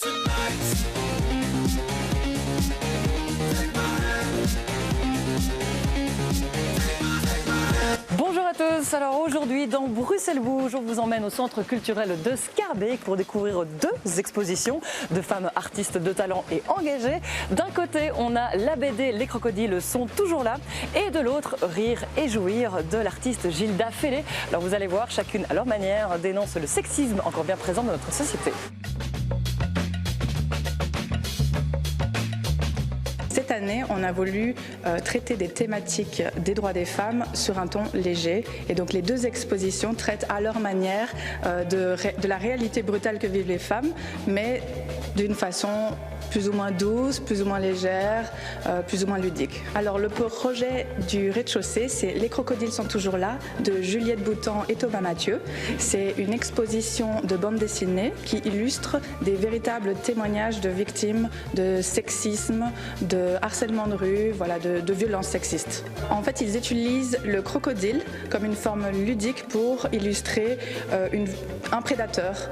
Bonjour à tous, alors aujourd'hui dans Bruxelles Bouge, on vous emmène au centre culturel de Schaerbeek pour découvrir deux expositions de femmes artistes de talent et engagées. D'un côté, on a la BD Les Crocodiles sont toujours là et de l'autre, Rire et jouir de l'artiste Gilda Fellé. Alors vous allez voir, chacune à leur manière dénonce le sexisme encore bien présent dans notre société. Cette année, on a voulu traiter des thématiques des droits des femmes sur un ton léger. Et donc les deux expositions traitent à leur manière de la réalité brutale que vivent les femmes, mais d'une façon plus ou moins douce, plus ou moins légère, plus ou moins ludique. Alors le projet du rez-de-chaussée, c'est Les Crocodiles sont toujours là, de Juliette Boutan et Thomas Mathieu. C'est une exposition de bande dessinée qui illustre des véritables témoignages de victimes de sexisme, de harcèlement de rue, voilà, de violences sexistes. En fait, ils utilisent le crocodile comme une forme ludique pour illustrer un prédateur,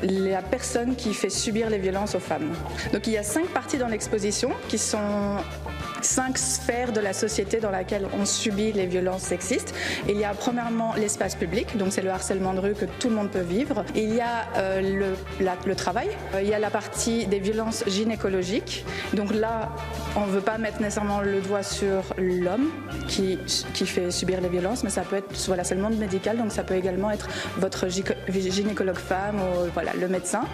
la personne qui fait subir les violences aux femmes. Donc il y a 5 parties dans l'exposition qui sont 5 sphères de la société dans laquelle on subit les violences sexistes. Il y a premièrement l'espace public, donc c'est le harcèlement de rue que tout le monde peut vivre. Il y a le travail, il y a la partie des violences gynécologiques. Donc là, on ne veut pas mettre nécessairement le doigt sur l'homme qui fait subir les violences, mais ça peut être, voilà, c'est le monde médical, donc ça peut également être votre gynécologue femme ou voilà, le médecin.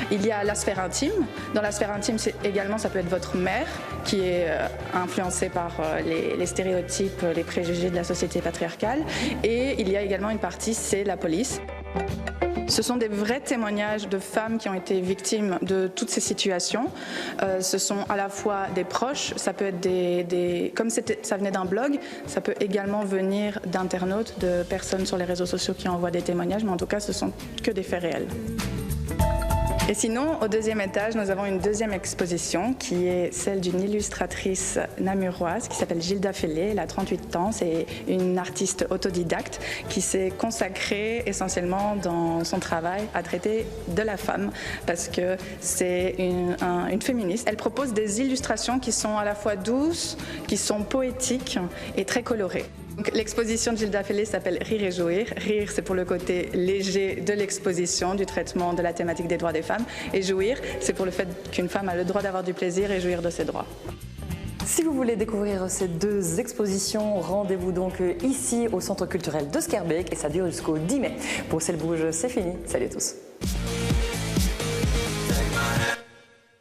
Il y a la sphère intime. Dans la sphère intime, ça peut être votre mère qui est influencée par les stéréotypes, les préjugés de la société patriarcale. Et il y a également une partie, c'est la police. Ce sont des vrais témoignages de femmes qui ont été victimes de toutes ces situations. Ce sont à la fois des proches, ça peut être comme ça venait d'un blog, ça peut également venir d'internautes, de personnes sur les réseaux sociaux qui envoient des témoignages, mais en tout cas, ce sont que des faits réels. Et sinon, au deuxième étage, nous avons une deuxième exposition qui est celle d'une illustratrice namuroise qui s'appelle Gilda Fellé. Elle a 38 ans, c'est une artiste autodidacte qui s'est consacrée essentiellement dans son travail à traiter de la femme parce que c'est une féministe. Elle propose des illustrations qui sont à la fois douces, qui sont poétiques et très colorées. L'exposition de Gilda Fellé s'appelle Rire et jouir. Rire, c'est pour le côté léger de l'exposition, du traitement de la thématique des droits des femmes. Et jouir, c'est pour le fait qu'une femme a le droit d'avoir du plaisir et jouir de ses droits. Si vous voulez découvrir ces deux expositions, rendez-vous donc ici au centre culturel de Schaerbeek et ça dure jusqu'au 10 mai. Bruxelles Bouge, c'est fini. Salut à tous.